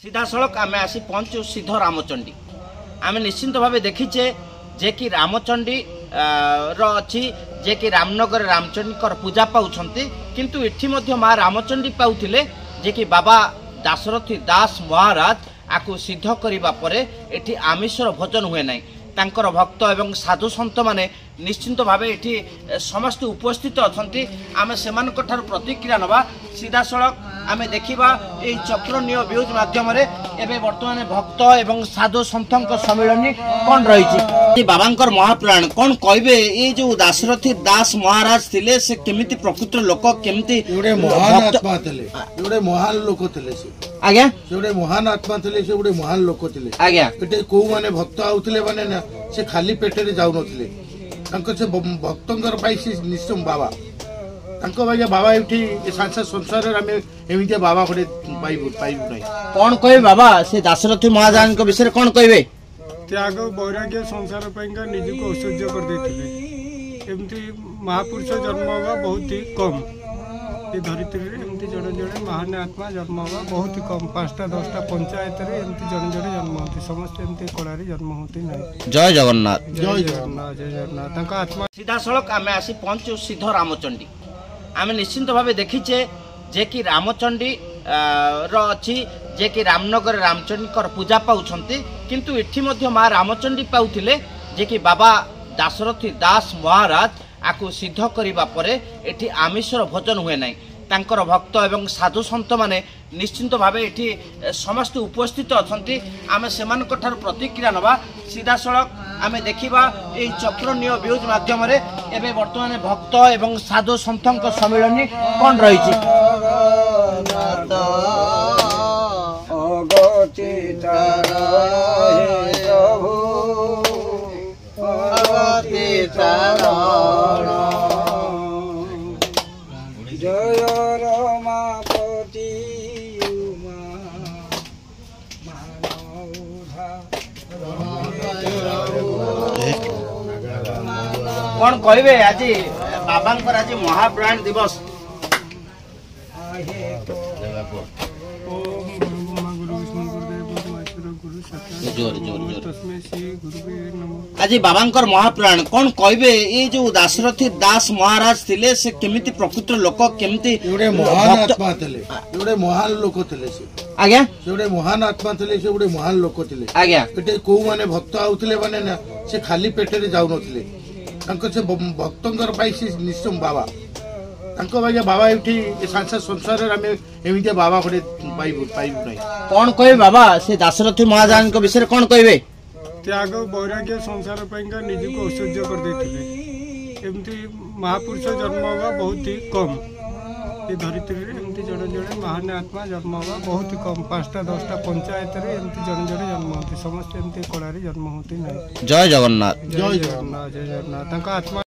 सीधासलख आम आसी पहुँचु सिद्ध रामचंडी आम निश्चिंत भाव देखीचे जे कि रामचंडी रही जे कि रामनगर रामचंडी पूजा पाँच किंतु एठी मध्य माँ रामचंडी पाउथिले जे कि बाबा दाशरथी दास महाराज आकु सिद्ध करने पर एठी आमिषर भोजन हुए ना तांकर भक्त एवं साधु सन्त माने निश्चिंत भाव एठी समस्त उपस्थित अछंती आमे सेमानक ठार प्रतिक्रिया नबा सीधासलख आमे देखिबा एई चक्रनीय व्यूज माध्यम रे एबे वर्तमान भक्त एवं साधु सन्तक सम्मेलन कोन रहिछि बाबांकर महापुराण कोन कहबे ए जो दाशरथी दास महाराज थिले से केमिति प्रकृति लोक केमिति जोडे महान आत्मा थिले जोडे महान लोक थिले से आज्ञा जोडे महान आत्मा थिले से जोडे महान लोक थिले आज्ञा एटे को माने भक्त आउथिले माने ना से खाली पेटे रे जाउ नथिले तांको से भक्तंकर पाई से निश्चय बाबा तांको भाई बाबा एठी संसार रे हमें एमिते बाबा खडे पाइबु नै कोन कहबे बाबा से दाशरथी महाराज को विषय कोन कहबे त्याग वैराग्य संसार पाइंका निज को ऐश्वर्य कर देथिले एमती महापुरुष जन्म होगा बहुत ही कम ये धरित्री रे एमती जड़े जड़े महान आत्मा जन्म होगा बहुत ही कम 5टा 10टा पंचायत रे एमती जड़े जड़े जन्म होती समस्त एमती कलारी जन्म होती नहीं। जय जगन्नाथ जय जगन्नाथ जय जगन्नाथ तांका आत्मा सीधासलख आम आसी पहुँचु सिद्ध रामचंडी आम निश्चिंत भाव देखीचे जे कि रामचंडी रही जे कि रामनगर रामचंडी पूजा पाँच किंतु एठी मध्य माँ रामचंडी पाउथिले जे कि बाबा दाशरथी दास महाराज आकु सिद्ध करने पर एठी आमिषर भोजन हुए ना तांकर भक्त एवं साधु सन्त माने निश्चिंत भाव एठी समस्त उपस्थित अछंती आमे सेमानक ठार प्रतिक्रिया नबा सीधासलख आमे देखिबा एई चक्रनीय व्यूज माध्यम रे एबे वर्तमान भक्त एवं साधु सन्तक सम्मेलन कोन रहिछि जय रमापति कौन कहबे आज बाबांकर आज महापुराण दिवस आज बाबांकर महापुराण कौन कहबे ये जो दाशरथी दास महाराज थिले से केमिति प्रकृति लोक केमिति जोडे महान आत्मा थिले जोडे महान लोक थिले से आज्ञा जोडे महान आत्मा थिले से जोडे महान लोक थिले आज्ञा एटे को माने भक्त आउथिले माने ना से खाली पेटे रे जाउ नथिले तांको से भक्तंकर पाई से निश्चय बाबा तांको भाई बाबा एठी संसार रे हमें एमिते बाबा खडे पाइबु नै कोन कहबे बाबा से दाशरथी महाराज को विषय कोन कहबे त्याग वैराग्य संसार पाइंका निज को ऐश्वर्य कर देथिले एमती महापुरुष जन्म होगा बहुत ही कम ये धरित्री रे एमती जड़े जड़े महान आत्मा जन्म होगा बहुत ही कम 5टा 10टा पंचायत रे एमती जड़े जड़े जन्म होती समस्त एमती कलारी जन्म होती नहीं। जय जगन्नाथ जय जगन्नाथ जय जगन्नाथ तांका आत्मा